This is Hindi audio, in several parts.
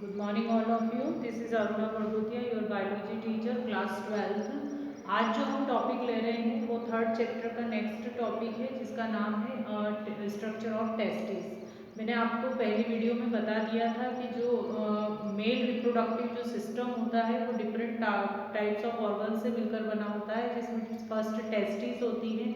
Good morning all of you. This is Aruna Bhargutiya, your biology teacher, class 12th. आज जो हम टॉपिक ले रहे हैं वो थर्ड चैप्टर का नेक्स्ट टॉपिक है जिसका नाम है स्ट्रक्चर ऑफ टेस्टिस। मैंने आपको पहली वीडियो में बता दिया था कि जो मेल रिप्रोडक्टिव जो सिस्टम होता है वो डिफरेंट टाइप्स ऑफ ऑर्गन से मिलकर बना होता है, जिसमें फर्स्ट टेस्टिस होती है।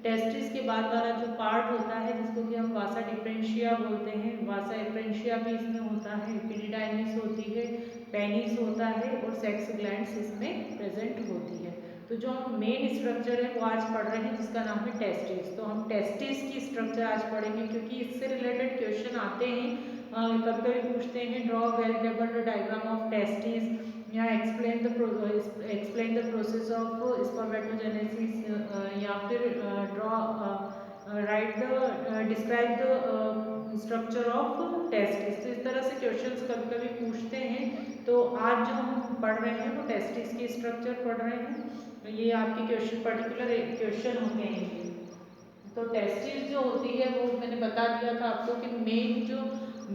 टेस्टिस के बाद वाला जो पार्ट होता है जिसको कि हम वासा डिफरेंशिया बोलते हैं, वासा डिफरेंशिया भी इसमें होता है, एपिडिडाइमिस होती है, पेनिस होता है और सेक्स ग्लैंड्स इसमें प्रेजेंट होती है। तो जो हम मेन स्ट्रक्चर है वो आज पढ़ रहे हैं जिसका नाम है टेस्टिस। तो हम टेस्टिस की स्ट्रक्चर आज पढ़ेंगे क्योंकि इससे रिलेटेड क्वेश्चन आते हैं, कभी कभी पूछते हैं draw variable diagram of testis या explain the process of spermatogenesis या फिर draw right the describe the structure of testis. तो इस तरह से क्वेश्चंस कभी कभी पूछते हैं। तो आज जो हम पढ़ रहे हैं वो टेस्टिस की स्ट्रक्चर पढ़ रहे हैं। ये आपके क्वेश्चन पर्टिकुलर क्वेश्चन होते हैं। तो टेस्टिस जो होती है वो मैंने बता दिया था आपको कि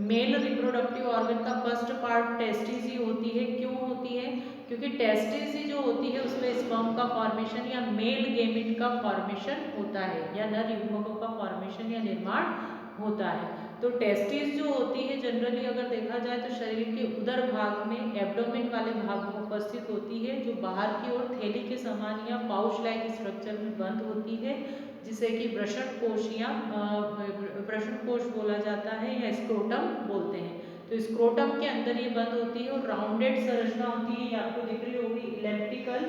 मेल रिप्रोडक्टिव ऑर्गन का फर्स्ट पार्ट टेस्टिस ही होती है। क्यों होती है? क्योंकि टेस्टिस ही जो होती है उसमें स्पर्म का फॉर्मेशन या मेल गेमिट का फॉर्मेशन होता है या नर युग्मकों का फॉर्मेशन या निर्माण होता है। तो टेस्टिस जो होती है जनरली अगर देखा जाए तो शरीर के उदर भाग में एब्डोमेन वाले भाग में उपस्थित होती है, जो बाहर की ओर थैली के समान या पाउच लाइक स्ट्रक्चर में बंद होती है, जिसे कि वृषण कोश या वृषण कोश बोला जाता है या स्क्रोटम बोलते हैं। तो स्क्रोटम के अंदर ये बंद होती है और राउंडेड संरचना होती है, ये आपको दिख रही होगी इलेप्टिकल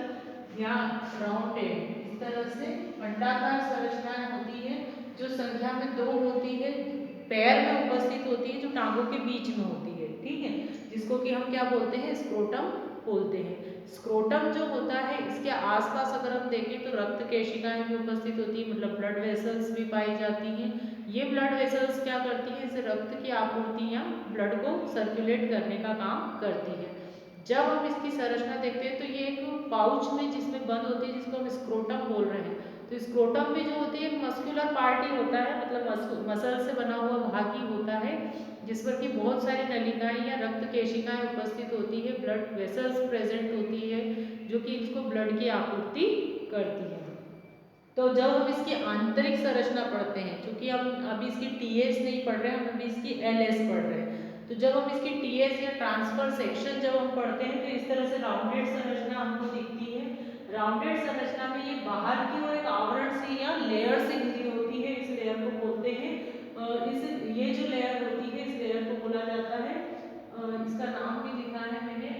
या राउंडेड, इस तरह से अंडाकार संरचनाएं होती है जो संख्या में दो होती है, पैर में उपस्थित होती है, जो टांगों के बीच में होती है, ठीक है, जिसको कि हम क्या बोलते हैं, स्क्रोटम बोलते हैं। स्क्रोटम जो होता है इसके आसपास अगर हम देखें तो रक्त केशिकाएं भी उपस्थित होती है, मतलब ब्लड वेसल्स भी पाई जाती हैं। ये ब्लड वेसल्स क्या करती हैं, इसे रक्त की आपूर्ति या ब्लड को सर्कुलेट करने का काम करती है। जब हम इसकी संरचना देखते हैं तो ये एक पाउच में जिसमें बंद होती है जिसको हम स्क्रोटम बोल रहे हैं। तो स्क्रोटम भी जो होती है मस्कुलर पार्ट ही होता है, मतलब मसल से बना हुआ भाग ही होता है, जिस पर कि बहुत सारी नलिकाएं या रक्त केशिकाएं उपस्थित होती है, ब्लड वेसल्स प्रेजेंट होती है जो कि इसको ब्लड की आपूर्ति करती है। तो जब हम इसकी आंतरिक संरचना पढ़ते हैं, क्योंकि हम अभी इसकी टीएस नहीं पढ़ रहे हैं, हम अभी इसकी एलएस पढ़ रहे हैं, तो जब हम इसकी टीएस या ट्रांसफर सेक्शन जब हम पढ़ते हैं तो इस तरह से राउंडेड संरचना हमको दिखती है। राउंडेड संरचना में ये बाहर की ओर एक आवरण से या लेयर से घिरी होती है, इस लेयर को बोलते हैं इस ये जो लेयर होती है इस लेयर को बोला जाता है, इसका नाम भी लिखा है मैंने,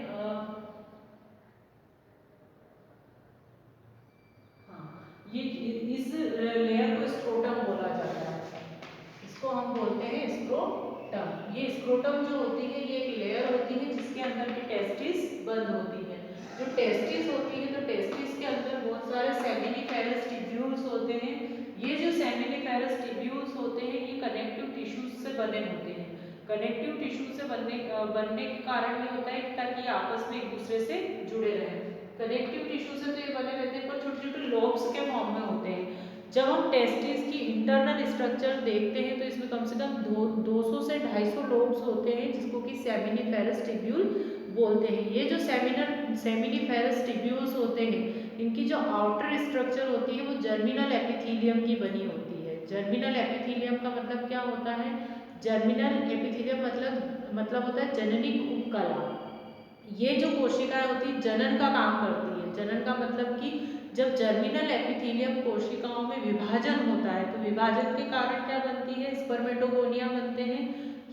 ये इस लेयर को स्क्रोटम बोला जाता है, इसको हम बोलते हैं स्क्रोटम। ये स्क्रोटम जो होती है ये एक लेयर होती है जिसके अंदर की टेस्टिस बंद होती है। जो टेस्टिस होती है तो टेस्टिस के अंदर बहुत सारे सेमिनिफेरस टिब्यूल्स होते हैं। ये जो सेमिनिफेरस टिब्यूल्स होते हैं ये कनेक्टिव टिश्यूज से बने होते हैं। कनेक्टिव टिश्यू से बनने के कारण ये होता है कि ताकि आपस में एक दूसरे से जुड़े रहें। कनेक्टिव टिश्यू से तो ये बने रहते हैं पर छोटे छोटे लोब्स के फॉर्म में होते हैं। जब हम टेस्टिस की इंटरनल स्ट्रक्चर देखते हैं तो इसमें कम से कम 200 से 250 लोब्स होते हैं जिसको कि सेमिनिफेरस टिब्यूल बोलते हैं। ये जो सेमिनिफेरस टिब्यूल्स होते हैं इनकी जो आउटर स्ट्रक्चर होती है वो जर्मिनल एपिथेलियम की बनी होती है। जर्मिनल एपिथेलियम का मतलब क्या होता है? जर्मिनल एपिथेलियम मतलब होता है जननिक उपकला। ये जो कोशिकाएं होती है जनन का काम करती है। जनन का मतलब कि जब जर्मिनल एपिथेलियम कोशिकाओं में विभाजन होता है तो विभाजन के कारण क्या बनती है, स्पर्मेटोगोनिया बनते हैं।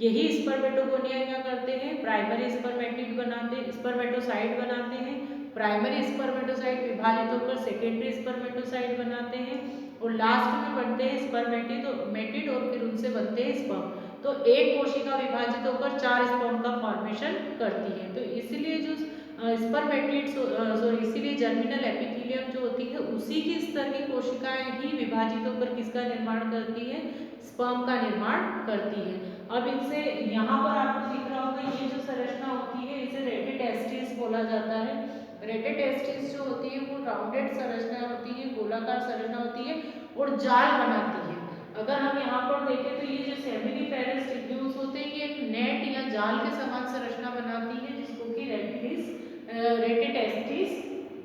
यही स्पर्मेटोगोनिया क्या करते हैं, प्राइमरी स्पर्मेटिड बनाते हैं, स्पर्मेटोसाइट बनाते हैं। प्राइमरी स्पर्मेटोसाइट विभाजित होकर सेकेंडरी स्पर्मेटोसाइट बनाते हैं और लास्ट में बनते हैं स्पर्मेटिड और फिर उनसे बनते हैं स्पर्म। तो एक कोशिका विभाजित होकर 4 स्पर्म का फॉर्मेशन करती है। तो इसलिए जो स्पर्मेटिड्स इसीलिए जर्मिनल एपिथेलियम जो होती है उसी की स्तर की कोशिकाएं ही विभाजित होकर किसका निर्माण करती है, स्पर्म का निर्माण करती है। अब इनसे यहाँ पर आपको दिख रहा होगा ये जो संरचना होती है इसे रेटिटेस्टिस बोला जाता है। रेटिटेस्टिस जो होती है वो राउंडेड संरचना होती है, गोलाकार संरचना होती है और जाल बनाती है। अगर हम यहाँ पर देखें तो ये जो सेमिनिफेरस टिब्यूल्स होते हैं ये एक नेट या जाल के समान संरचना बनाती है जिसको कि रेटिटेस्टिस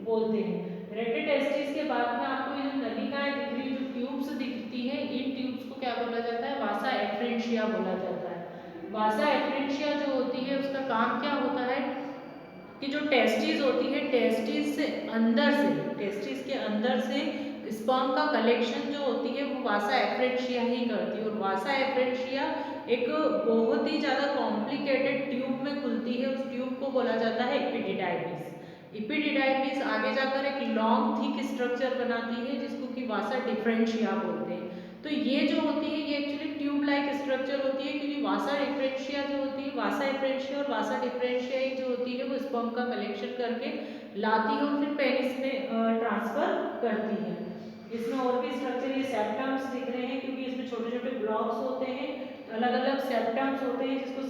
बोलते हैं। रेटिटेस्टिस के बाद में आपको ये जो नलिकाएं दिख रही है, जो ट्यूब्स दिखती है, इन ट्यूब्स को क्या बोला जाता है? वासा एफ्रेंशिया बोला जाता है। वासा एफ्रेंशिया जो होती है उसका काम क्या होता है कि जो टेस्टिस होती है, टेस्टिस से अंदर से, टेस्टिस के अंदर से स्पर्म का कलेक्शन जो होती है वो वासा एफ्रेंशिया ही करती है। और वासा एफ्रेंशिया एक बहुत ही ज़्यादा कॉम्प्लिकेटेड ट्यूब में खुलती है, उस ट्यूब को बोला जाता है एपिडिडाइमिस। एपिडिडाइमिस आगे जाकर एक लॉन्ग थिक स्ट्रक्चर बनाती है जिसको कि वासा डिफरेंशिया बोलते हैं। तो ये जो होती है ये एक्चुअली ट्यूब लाइक स्ट्रक्चर होती है, क्योंकि वासा डिफरेंशिया जो होती है, वासा एफ्रेंशिया और वासा डिफरेंशिया ही जो होती है वो स्पर्म का कलेक्शन करके लाती है और फिर पेनिस में ट्रांसफर करती है। इसमें और भी स्ट्रक्चर, ये सेप्टम्स दिख रहे हैं क्योंकि इसमें छोटे छोटे ब्लॉक्स होते हैं, अलग अलग सेप्टम्स होते हैं जिसको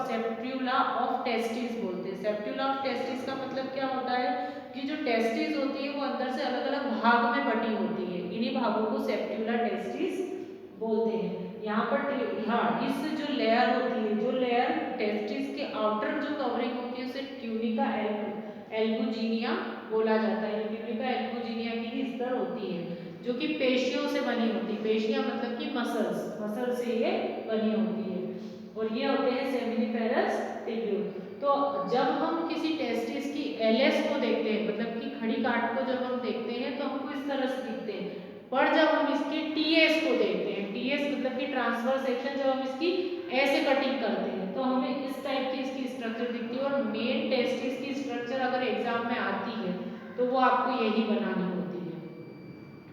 सेप्ट्यूला ऑफ टेस्टिस बोलते हैं। सेप्ट्यूला ऑफ टेस्टिस का मतलब क्या होता है कि जो टेस्टिस होती है वो अंदर से अलग अलग भाग में बटी होती है, इन्हीं भागों को सेप्ट्यूला टेस्टिस बोलते हैं। यहाँ पर हाँ, इस जो लेयर होती है, जो लेयर टेस्टिस के आउटर जो कवरिंग होती है उसे ट्यूनिका एल्बुजिनिया बोला जाता है। ट्यूनिका एल्बुजिनिया की ही स्तर होती है जो कि पेशियों से बनी होती है। पेशियां मतलब कि मसल्स से ये बनी होती है और ये होते हैं सेमिनिफेरस टिब्यूल। तो जब हम किसी टेस्टिस की एलएस को देखते हैं, मतलब कि खड़ी काट को जब हम देखते हैं तो हमको इस तरह से दिखते हैं, पर जब हम इसके टीएस को देखते हैं, टीएस मतलब कि ट्रांसफर सेक्शन, जब हम इसकी ऐसे कटिंग करते हैं तो हमें इस टाइप की इसकी स्ट्रक्चर दिखती है। और मेन टेस्टिस की स्ट्रक्चर अगर एग्जाम में आती है तो वो आपको यही बनानी होती है,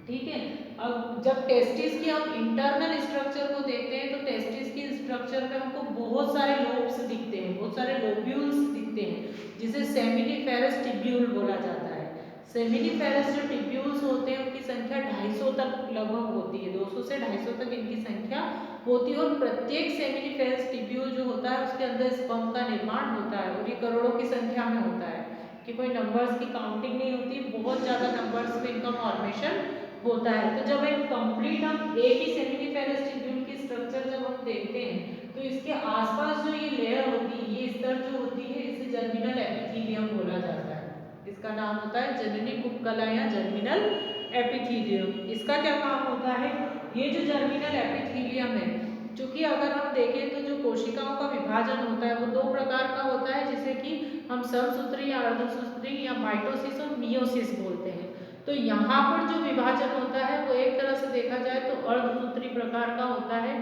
ठीक है। अब जब टेस्टिस की हम इंटरनल स्ट्रक्चर को देखते हैं तो टेस्टिस की स्ट्रक्चर में हमको बहुत सारे लोब्स दिखते हैं, बहुत सारे लोब्यूल्स दिखते हैं, जिसे सेमिनिफेरस टिब्यूल बोला जाता है। सेमिनिफेरस जो टिब्यूल्स होते हैं उनकी संख्या 250 तक लगभग होती है, 200 से 250 तक इनकी संख्या होती है। और प्रत्येक सेमिनिफेरस टिब्यूल जो होता है उसके अंदर स्पर्म का निर्माण होता है और ये करोड़ों की संख्या में होता है, कि कोई नंबर्स की काउंटिंग नहीं होती, बहुत ज़्यादा नंबर्स में इनका फॉर्मेशन होता है। तो जब एक कंप्लीट हम एक ही सेमिनिफेरस टिब्यूल की स्ट्रक्चर जब हम देखते हैं तो इसके आसपास जो ये लेयर होती है, ये स्तर जो होती है, इसे जर्मिनल एपिथेलियम बोला जाता है। इसका नाम होता है जननी उपकला या जर्मिनल एपिथेलियम। इसका क्या काम होता है? ये जो जर्मिनल एपिथेलियम है, क्योंकि अगर हम देखें तो जो कोशिकाओं का विभाजन होता है वो दो प्रकार का होता है, जिसे कि हम समसूत्री या अर्धसूत्री या माइटोसिस और मियोसिस बोलते हैं। तो यहाँ पर जो विभाजन होता है वो एक तरह से देखा जाए तो अर्धसूत्री प्रकार का होता है।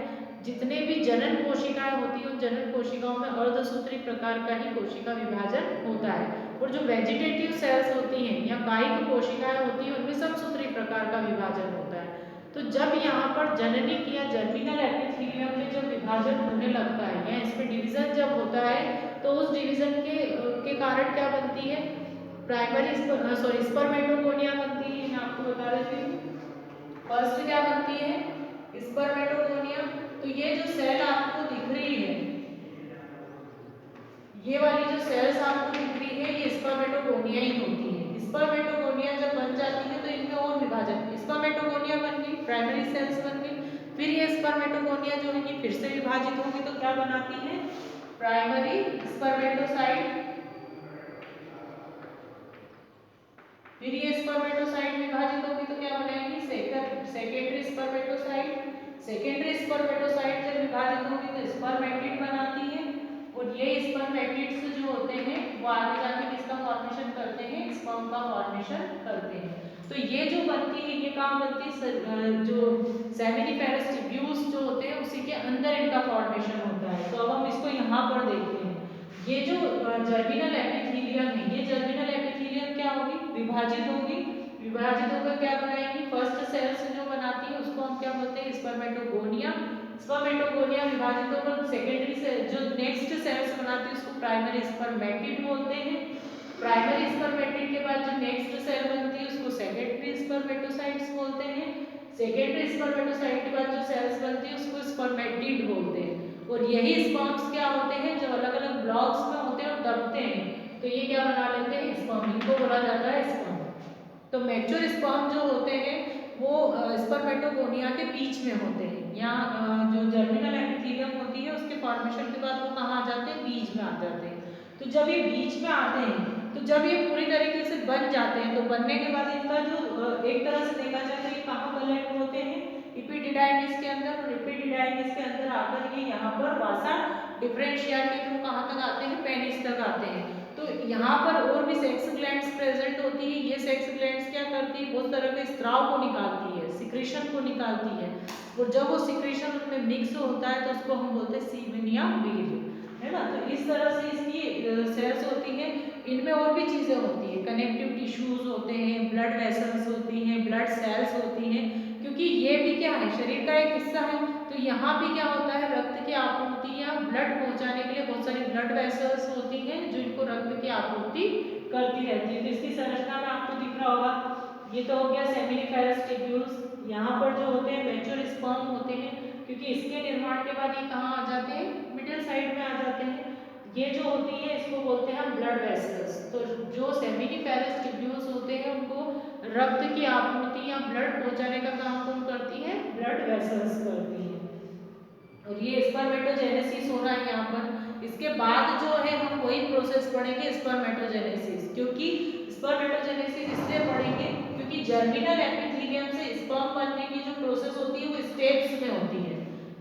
जितने भी जनन कोशिकाएं होती हैं उन जनन कोशिकाओं में अर्धसूत्री प्रकार का ही कोशिका विभाजन होता है। और जो वेजिटेटिव सेल्स होती हैं या कायिक कोशिकाएं होती हैं उनमें समसूत्री प्रकार का विभाजन होता है। तो जब यहाँ पर जननिक या जर्मिनल एपिथेलियम में जब विभाजन होने लगता है या इसमें डिवीजन जब होता है तो उस डिवीजन के कारण क्या बनती है? प्राइमरी स्पर्मेटोगोनिया बनती है। मैं आपको बता देती हूँ, फर्स्ट क्या बनती है? स्पर्मेटोगोनिया। तो ये जो सेल आपको दिख रही है, ये वाली जो सेल्स आपको दिख रही है, ये स्पर्मेटोगोनिया ही होती है। स्पर्मेटोगोनिया जब बन जाती है तो इनमें और विभाजन, स्पर्मेटोगोनिया बन गई, प्राइमरी सेल्स बन गई, फिर ये स्पर्मेटोगोनिया जो है कि फिर से विभाजित होगी तो क्या बनाती है? Primary spermatocyte. फिर ये स्पर्मेटोसाइट विभाजित होगी तो क्या बनाएगी? Secondary spermatocyte. सेकेंडरी स्पर्मेटोसाइट जब विभाजित होगी तो स्पर्मेटिड बनाती है। और ये स्पर्मेटिड्स जो होते हैं वो आगे जाके किसका फॉर्मेशन करते हैं? स्पर्म का फॉर्मेशन करते हैं। तो ये जो बनती है ये काम बनती है जो सेमिनिफेरस टिब्यूल्स जो होते हैं उसी के अंदर इनका फॉर्मेशन होता है। तो अब हम इसको यहाँ पर देखते हैं। ये जो जर्मिनल एपिथेलियम है, ये जर्मिनल एपिथेलियम क्या होगी? विभाजित होगी। विभाजित होकर क्या बनाएगी? फर्स्ट सेल्स जो बनाती है उसको हम क्या बोलते हैं? स्पर्मेटोगोनिया। स्पर्मेटोगोनिया विभाजित होकर सेकेंडरी से जो नेक्स्ट सेल्स बनाती है उसको प्राइमरी स्पर्मेटिड बोलते हैं। प्राइमरी स्पर्मेटिड के बाद जो नेक्स्ट सेल बनती है उसको सेकेंडरी स्पर्मेटोसाइट्स बोलते हैं। सेकेंडरी स्पर्मेटोसाइट के बाद जो सेल्स बनती है उसको स्पर्मेटिड बोलते हैं। और यही स्पर्म्स क्या होते हैं? जो अलग अलग ब्लॉक्स में होते हैं और दबते हैं तो ये क्या बना लेते हैं? स्पर्म। इनको बोला जाता है स्पर्म। तो मैच्योर स्पर्म जो होते हैं वो स्पर्मेटोगोनिया के बीच में होते हैं। यहाँ जो जर्मिनल एपिथेलियम होती है उसके फॉर्मेशन के बाद वो कहाँ आ जाते हैं, बीज में आ जाते हैं। तो जब ये बीज में आते हैं, तो जब ये पूरी तरीके से बन जाते हैं, तो बनने के बाद इनका जो एक तरह से देखा जाए तो ये कहाँ कलेक्ट होते हैं, इपिडिडाइमिस के अंदर, और इपिडिडाइमिस के अंदर आकर ये यहाँ पर वासा डिफरेंशिया के थ्रू कहाँ तक आते हैं, पेनिस तक आते हैं। तो यहाँ पर और भी सेक्स ग्लैंड्स प्रेजेंट होती है। ये सेक्स ग्लैंड्स क्या करती है, बहुत तरह के स्त्राव को निकालती है, सिक्रेशन को निकालती है, और जब वो सिक्रेशन उनमें मिक्स होता है तो उसको हम बोलते हैं सीमेन या वीर्य, है ना। तो इस तरह से इसकी सेल्स होती है। इनमें और भी चीजें होती है, कनेक्टिव टिश्यूज होते हैं, ब्लड वेसल्स होती हैं, ब्लड सेल्स होती हैं, क्योंकि ये भी क्या है, शरीर का एक हिस्सा है। तो यहाँ भी क्या होता है, रक्त की आपूर्ति या ब्लड पहुंचाने के लिए बहुत सारी ब्लड वेसल्स होती हैं जो इनको रक्त की आपूर्ति करती रहती है। तो इसकी संरचना में आपको दिख रहा होगा, ये तो हो गया सेमिनिफेरस टिब्यूल्स। यहाँ पर जो होते हैं मैच्योर स्पर्म होते हैं, क्योंकि इसके निर्माण के बाद ये कहाँ आ जाते हैं, मिडिल साइड में आ जाते हैं। ये जो होती है इसको बोलते हैं हम ब्लड वेसल्स। तो जो सेमिनिफेरस टिब्यूल्स होते हैं उनको रक्त की आपूर्ति या ब्लड पहुंचाने का काम कौन करती है, ब्लड वेसल्स करती है। और ये स्पर्मेटोजेनेसिस हो रहा है यहाँ पर। इसके बाद जो है हम वही प्रोसेस पढ़ेंगे स्पर्मेटोजेनेसिस, क्योंकि स्पर्मेटोजेनेसिस इसलिए पढ़ेंगे क्योंकि जर्मिनल एपिथेलियम से स्पर्म बनने की जो प्रोसेस होती है वो स्टेप्स में होती है।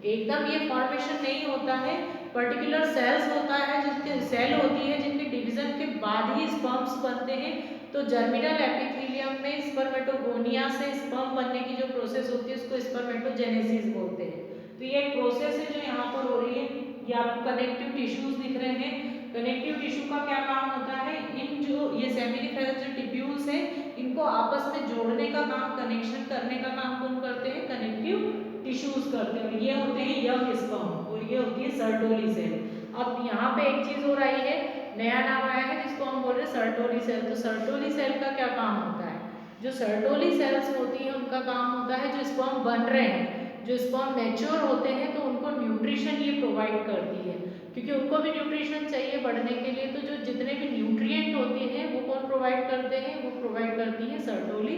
एकदम ये फॉर्मेशन नहीं होता है, पर्टिकुलर सेल्स होता है, जिसके सेल होती है जिनके डिवीजन के बाद ही स्पर्म्स बनते हैं। तो जर्मिनल एपिथेलियम में स्पर्मेटोगोनिया से स्पर्म बनने की जो प्रोसेस होती है उसको स्पर्मेटोजेनेसिस बोलते हैं। तो ये एक प्रोसेस है जो यहाँ पर हो रही है। ये आपको कनेक्टिव टिश्यूज दिख रहे हैं। कनेक्टिव टिश्यू का क्या काम होता है, इन जो ये सेमिनिफेरस जो टिब्यूल्स हैं इनको आपस में जोड़ने का काम, कनेक्शन करने का काम कौन करते हैं, कनेक्टिव टिश्यूज करते हैं। ये होते हैं यंग स्पर्म और ये होती है सर्टोली सेल। अब यहाँ पे एक चीज और आई है, नया नाम आया है जिसको हम बोल रहे हैं सर्टोली सेल। तो सर्टोली सेल का क्या काम होता है, जो सर्टोली सेल्स होती है उनका काम होता है, जो स्पर्म बन रहे हैं, जो स्पर्म मैच्योर होते हैं तो उनको न्यूट्रिशन ये प्रोवाइड करती है, क्योंकि उनको भी न्यूट्रिशन चाहिए बढ़ने के लिए। तो जो जितने भी न्यूट्रिएंट होते हैं वो कौन प्रोवाइड करते हैं, वो प्रोवाइड करती है सर्टोली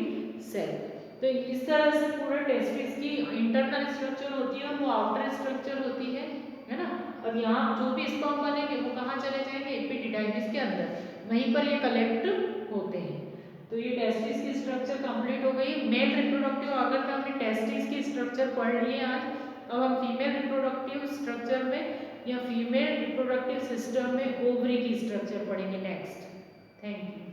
सेल। तो इस तरह से पूरे टेस्टिस की इंटरनल स्ट्रक्चर होती है और वो आउटर स्ट्रक्चर होती है ना। अब यहाँ जो भी स्पर्म बनेंगे वो कहाँ चले जाएंगे, एपिडिडाइमिस के अंदर, वहीं पर ये कलेक्ट होते हैं। तो ये टेस्टिस की स्ट्रक्चर कंप्लीट हो गई। मेल रिप्रोडक्टिव अगर तो हमने टेस्टिस की स्ट्रक्चर पढ़ लिए आज, अब हम फीमेल रिप्रोडक्टिव स्ट्रक्चर में या फीमेल रिप्रोडक्टिव सिस्टम में ओवरी की स्ट्रक्चर पढ़ेंगे नेक्स्ट। Thank you.